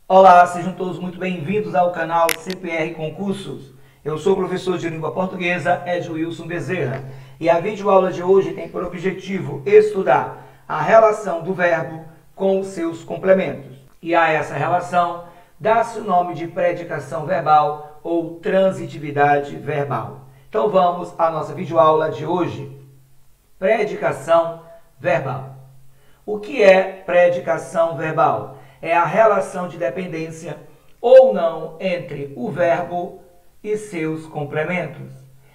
Olá, sejam todos muito bem-vindos ao canal CPR Concursos. Eu sou o professor de língua portuguesa, Edwilson Bezerra, e a videoaula de hoje tem por objetivo estudar a relação do verbo com os seus complementos. E a essa relação dá-se o nome de predicação verbal ou transitividade verbal. Então vamos à nossa videoaula de hoje. Predicação verbal. O que é predicação verbal? É a relação de dependência ou não entre o verbo e seus complementos.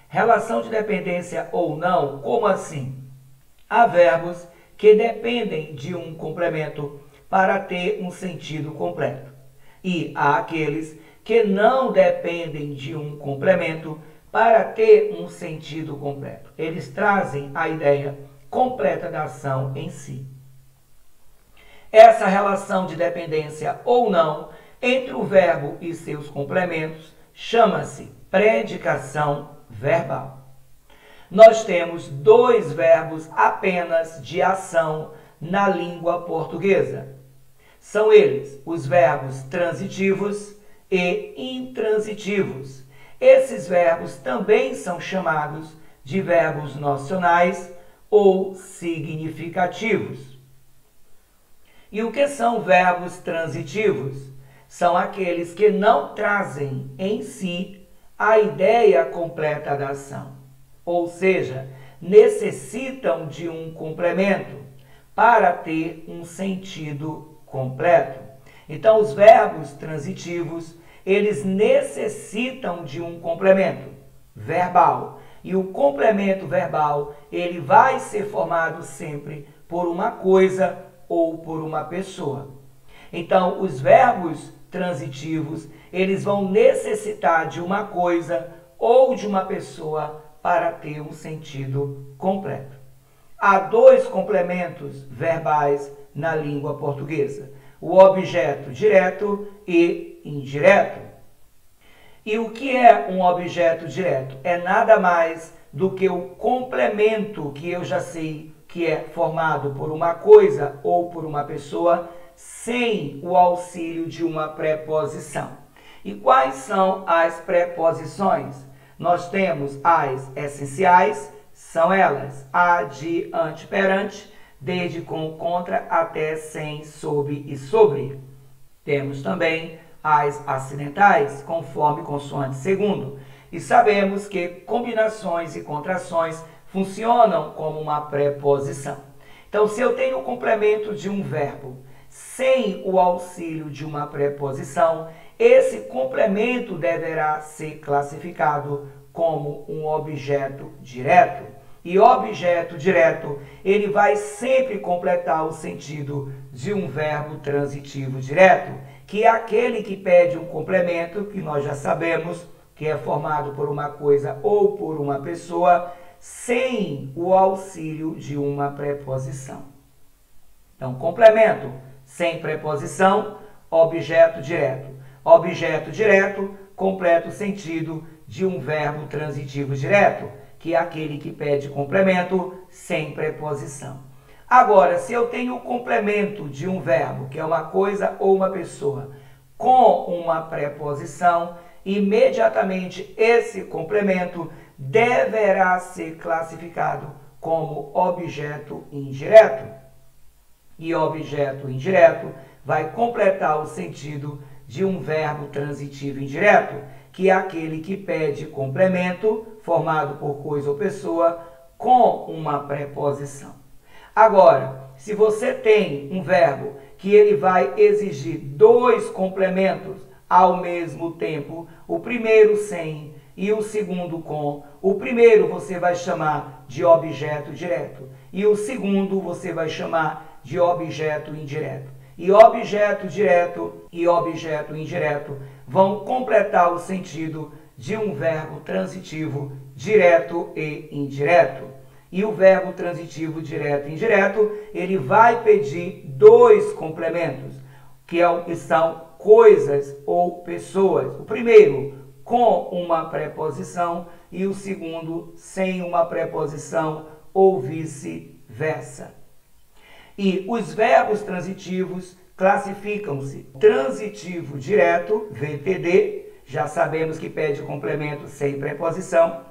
Relação de dependência ou não, como assim? Há verbos que dependem de um complemento para ter um sentido completo. E há aqueles que não dependem de um complemento para ter um sentido completo. Eles trazem a ideia completa da ação em si. Essa relação de dependência ou não entre o verbo e seus complementos chama-se predicação verbal. Nós temos dois verbos apenas de ação na língua portuguesa. São eles os verbos transitivos e intransitivos. Esses verbos também são chamados de verbos nocionais ou significativos. E o que são verbos transitivos? São aqueles que não trazem em si a ideia completa da ação, ou seja, necessitam de um complemento para ter um sentido completo. Então, os verbos transitivos, eles necessitam de um complemento verbal. E o complemento verbal, ele vai ser formado sempre por uma coisa ou por uma pessoa. Então, os verbos transitivos, eles vão necessitar de uma coisa ou de uma pessoa para ter um sentido completo. Há dois complementos verbais na língua portuguesa: o objeto direto e indireto. E o que é um objeto direto? É nada mais do que o complemento que eu já sei que é formado por uma coisa ou por uma pessoa, sem o auxílio de uma preposição. E quais são as preposições? Nós temos as essenciais, são elas: a, de, ante, perante, desde, com, contra, até, sem, sob e sobre. Temos também as acidentais, conforme consoante segundo. E sabemos que combinações e contrações funcionam como uma preposição. Então, se eu tenho o complemento de um verbo sem o auxílio de uma preposição, esse complemento deverá ser classificado como um objeto direto. E objeto direto, ele vai sempre completar o sentido de um verbo transitivo direto, que é aquele que pede um complemento, que nós já sabemos que é formado por uma coisa ou por uma pessoa, sem o auxílio de uma preposição. Então, complemento sem preposição, objeto direto. Objeto direto completa o sentido de um verbo transitivo direto, que é aquele que pede complemento sem preposição. Agora, se eu tenho o complemento de um verbo, que é uma coisa ou uma pessoa, com uma preposição, imediatamente esse complemento deverá ser classificado como objeto indireto. E objeto indireto vai completar o sentido de um verbo transitivo indireto, que é aquele que pede complemento, formado por coisa ou pessoa, com uma preposição. Agora, se você tem um verbo que ele vai exigir dois complementos ao mesmo tempo, o primeiro sem e o segundo com, o primeiro você vai chamar de objeto direto e o segundo você vai chamar de objeto indireto. E objeto direto e objeto indireto vão completar o sentido de um verbo transitivo direto e indireto. E o verbo transitivo direto e indireto, ele vai pedir dois complementos, que são coisas ou pessoas. O primeiro com uma preposição e o segundo sem uma preposição ou vice-versa. E os verbos transitivos classificam-se transitivo direto, VTD, já sabemos que pede complemento sem preposição.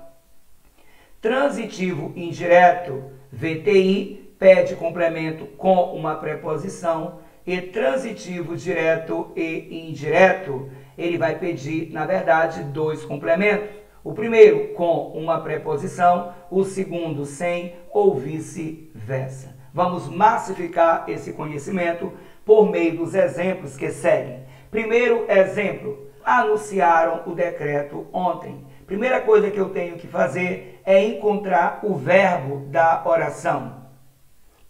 Transitivo indireto, VTI, pede complemento com uma preposição. E transitivo direto e indireto, ele vai pedir, na verdade, dois complementos. O primeiro com uma preposição, o segundo sem ou vice-versa. Vamos massificar esse conhecimento por meio dos exemplos que seguem. Primeiro exemplo, anunciaram o decreto ontem. Primeira coisa que eu tenho que fazer é encontrar o verbo da oração.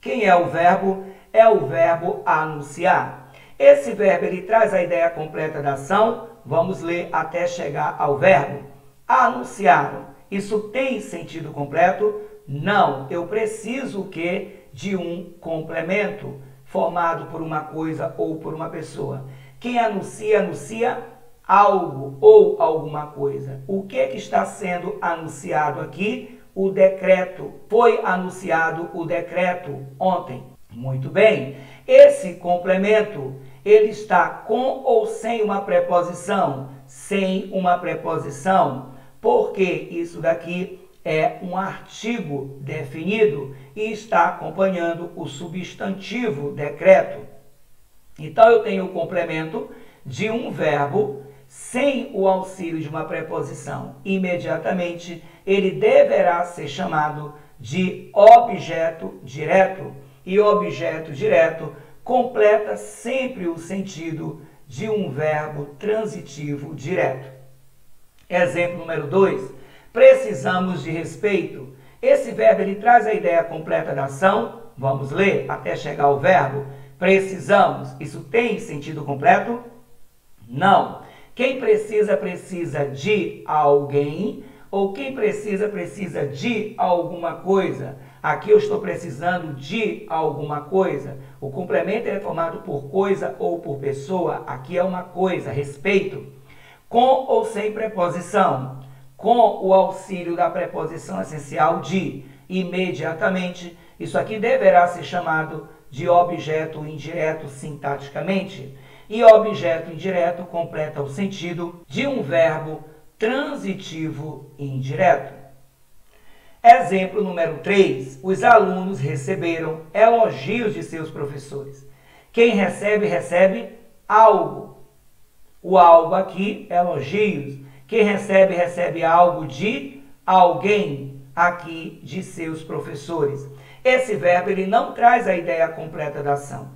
Quem é o verbo? É o verbo anunciar. Esse verbo ele traz a ideia completa da ação. Vamos ler até chegar ao verbo. Anunciaram. Isso tem sentido completo? Não. Eu preciso o quê? De um complemento formado por uma coisa ou por uma pessoa. Quem anuncia, anuncia algo ou alguma coisa. O que está sendo anunciado aqui? O decreto. Foi anunciado o decreto ontem. Muito bem. Esse complemento, ele está com ou sem uma preposição? Sem uma preposição. Porque isso daqui é um artigo definido e está acompanhando o substantivo decreto. Então, eu tenho o complemento de um verbo sem o auxílio de uma preposição. Imediatamente, ele deverá ser chamado de objeto direto. E objeto direto completa sempre o sentido de um verbo transitivo direto. Exemplo número 2. Precisamos de respeito. Esse verbo ele traz a ideia completa da ação. Vamos ler até chegar ao verbo. Precisamos. Isso tem sentido completo? Não. Quem precisa, precisa de alguém. Ou quem precisa, precisa de alguma coisa. Aqui eu estou precisando de alguma coisa. O complemento é formado por coisa ou por pessoa. Aqui é uma coisa, respeito. Com ou sem preposição. Com o auxílio da preposição essencial de, imediatamente, isso aqui deverá ser chamado de objeto indireto sintaticamente. E objeto indireto completa o sentido de um verbo transitivo indireto. Exemplo número 3. Os alunos receberam elogios de seus professores. Quem recebe, recebe algo. O algo aqui, elogios. Quem recebe, recebe algo de alguém, aqui de seus professores. Esse verbo ele não traz a ideia completa da ação.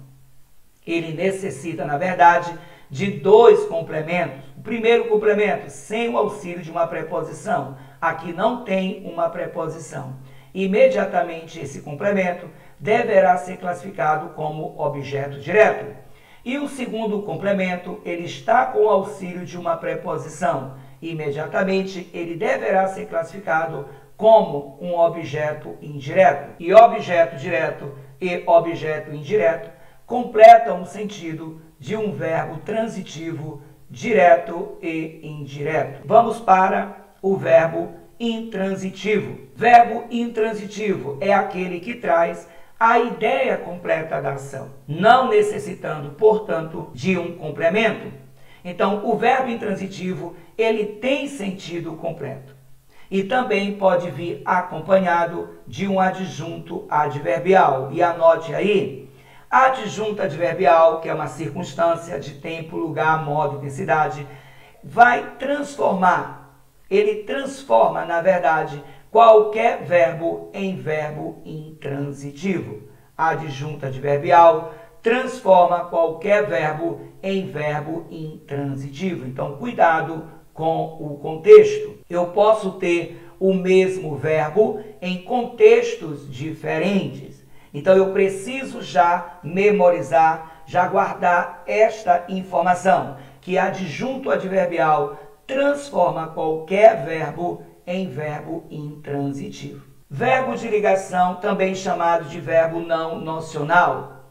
Ele necessita, na verdade, de dois complementos. O primeiro complemento, sem o auxílio de uma preposição. Aqui não tem uma preposição. Imediatamente esse complemento deverá ser classificado como objeto direto. E o segundo complemento, ele está com o auxílio de uma preposição. Imediatamente ele deverá ser classificado como um objeto indireto. E objeto direto e objeto indireto completam o sentido de um verbo transitivo direto e indireto. Vamos para o verbo intransitivo. Verbo intransitivo é aquele que traz a ideia completa da ação, não necessitando, portanto, de um complemento. Então, o verbo intransitivo, ele tem sentido completo. E também pode vir acompanhado de um adjunto adverbial. E anote aí, adjunto adverbial, que é uma circunstância de tempo, lugar, modo, intensidade, vai transformar. Ele transforma, na verdade, qualquer verbo em verbo intransitivo. Adjunto adverbial transforma qualquer verbo em verbo intransitivo. Então, cuidado com o contexto. Eu posso ter o mesmo verbo em contextos diferentes. Então, eu preciso já memorizar, já guardar esta informação, que adjunto adverbial transforma qualquer verbo em verbo intransitivo. Verbo de ligação, também chamado de verbo não nocional,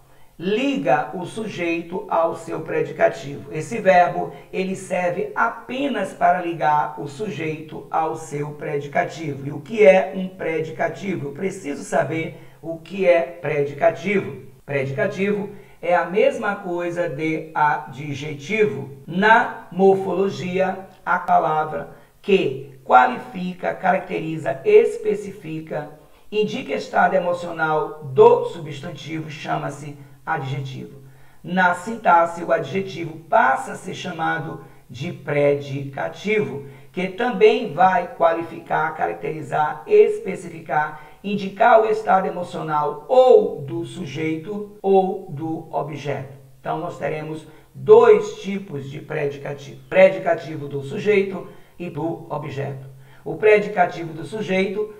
liga o sujeito ao seu predicativo. Esse verbo, ele serve apenas para ligar o sujeito ao seu predicativo. E o que é um predicativo? Eu preciso saber o que é predicativo. Predicativo é a mesma coisa de adjetivo. Na morfologia, a palavra que qualifica, caracteriza, especifica, indica estado emocional do substantivo, chama-se adjetivo. Na sintaxe, o adjetivo passa a ser chamado de predicativo, que também vai qualificar, caracterizar, especificar, indicar o estado emocional ou do sujeito ou do objeto. Então, nós teremos dois tipos de predicativo. Predicativo do sujeito e do objeto. O predicativo do sujeito,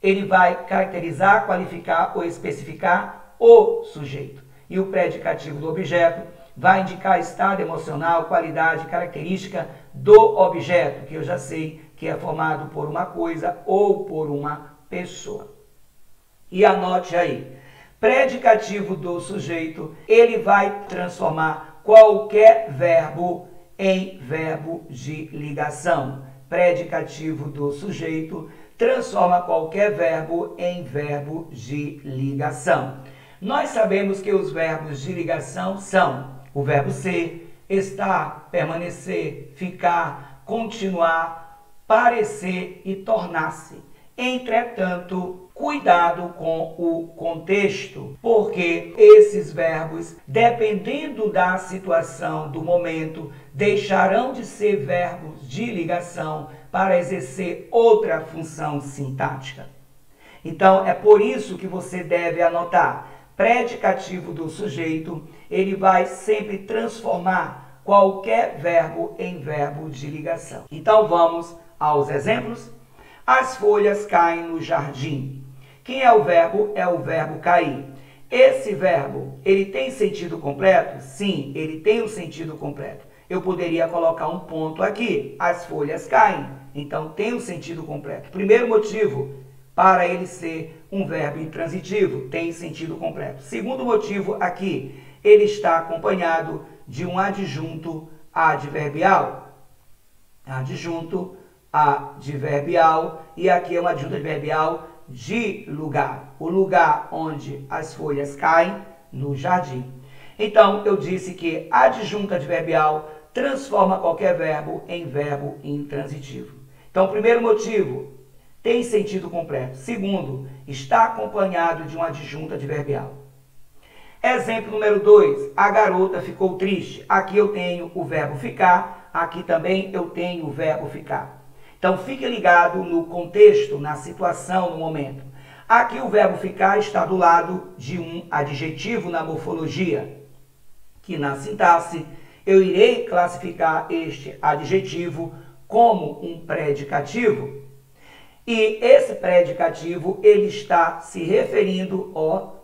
ele vai caracterizar, qualificar ou especificar o sujeito. E o predicativo do objeto vai indicar estado emocional, qualidade, característica do objeto, que eu já sei que é formado por uma coisa ou por uma pessoa. E anote aí, predicativo do sujeito, ele vai transformar qualquer verbo em verbo de ligação. Predicativo do sujeito transforma qualquer verbo em verbo de ligação. Nós sabemos que os verbos de ligação são o verbo ser, estar, permanecer, ficar, continuar, parecer e tornar-se. Entretanto, cuidado com o contexto, porque esses verbos, dependendo da situação, do momento, deixarão de ser verbos de ligação para exercer outra função sintática. Então, é por isso que você deve anotar. Predicativo do sujeito, ele vai sempre transformar qualquer verbo em verbo de ligação. Então, vamos aos exemplos. As folhas caem no jardim. Quem é o verbo? É o verbo cair. Esse verbo, ele tem sentido completo? Sim, ele tem um sentido completo. Eu poderia colocar um ponto aqui. As folhas caem. Então, tem um sentido completo. Primeiro motivo, para ele ser um verbo intransitivo, tem sentido completo. Segundo motivo, aqui, ele está acompanhado de um adjunto adverbial. Adjunto adverbial, e aqui é um adjunto adverbial de lugar. O lugar onde as folhas caem, no jardim. Então, eu disse que adjunto adverbial transforma qualquer verbo em verbo intransitivo. Então, primeiro motivo, tem sentido completo. Segundo, está acompanhado de um adjunto adverbial. Exemplo número 2, a garota ficou triste. Aqui eu tenho o verbo ficar, aqui também eu tenho o verbo ficar. Então, fique ligado no contexto, na situação, no momento. Aqui o verbo ficar está do lado de um adjetivo na morfologia, que na sintaxe eu irei classificar este adjetivo como um predicativo. E esse predicativo, ele está se referindo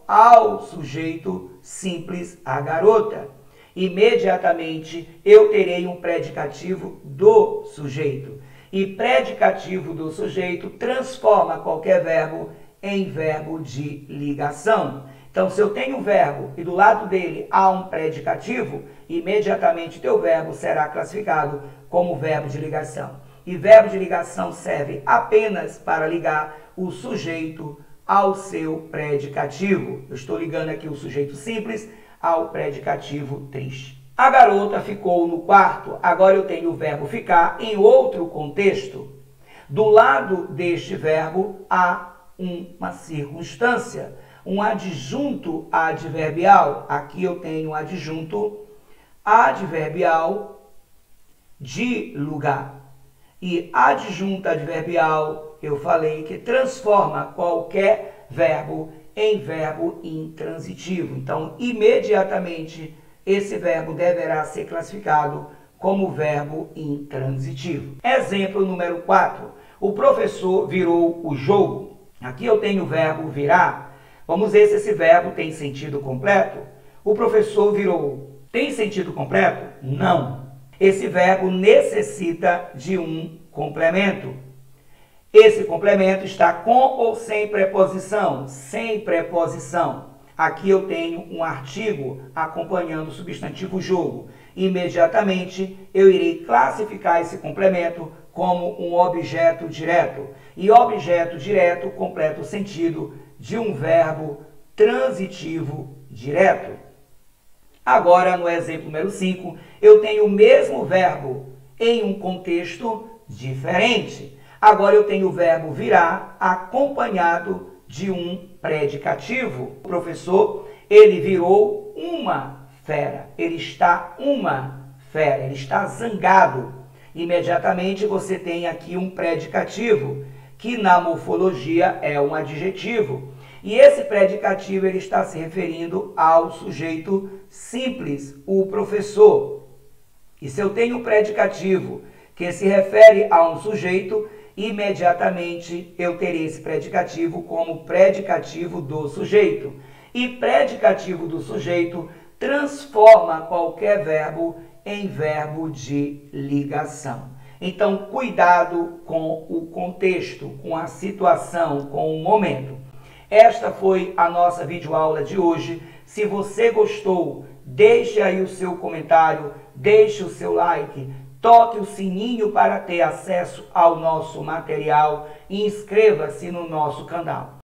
ao sujeito simples, a garota. Imediatamente eu terei um predicativo do sujeito. E predicativo do sujeito transforma qualquer verbo em verbo de ligação. Então, se eu tenho um verbo e do lado dele há um predicativo, imediatamente teu verbo será classificado como verbo de ligação. E verbo de ligação serve apenas para ligar o sujeito ao seu predicativo. Eu estou ligando aqui o sujeito simples ao predicativo triste. A garota ficou no quarto. Agora eu tenho o verbo ficar em outro contexto. Do lado deste verbo há uma circunstância, um adjunto adverbial. Aqui eu tenho um adjunto adverbial de lugar. E adjunto adverbial, eu falei que transforma qualquer verbo em verbo intransitivo. Então, imediatamente, esse verbo deverá ser classificado como verbo intransitivo. Exemplo número 4. O professor virou o jogo. Aqui eu tenho o verbo virar. Vamos ver se esse verbo tem sentido completo. O professor virou. Tem sentido completo? Não. Esse verbo necessita de um complemento. Esse complemento está com ou sem preposição? Sem preposição. Aqui eu tenho um artigo acompanhando o substantivo jogo. Imediatamente eu irei classificar esse complemento como um objeto direto. E objeto direto completa o sentido de um verbo transitivo direto. Agora, no exemplo número 5, eu tenho o mesmo verbo em um contexto diferente. Agora eu tenho o verbo virar acompanhado de um predicativo. O professor, ele virou uma fera. Ele está uma fera. Ele está zangado. Imediatamente você tem aqui um predicativo, que na morfologia é um adjetivo. E esse predicativo ele está se referindo ao sujeito simples, o professor. E se eu tenho um predicativo que se refere a um sujeito, imediatamente eu terei esse predicativo como predicativo do sujeito. E predicativo do sujeito transforma qualquer verbo em verbo de ligação. Então, cuidado com o contexto, com a situação, com o momento. Esta foi a nossa videoaula de hoje. Se você gostou, deixe aí o seu comentário, deixe o seu like, toque o sininho para ter acesso ao nosso material e inscreva-se no nosso canal.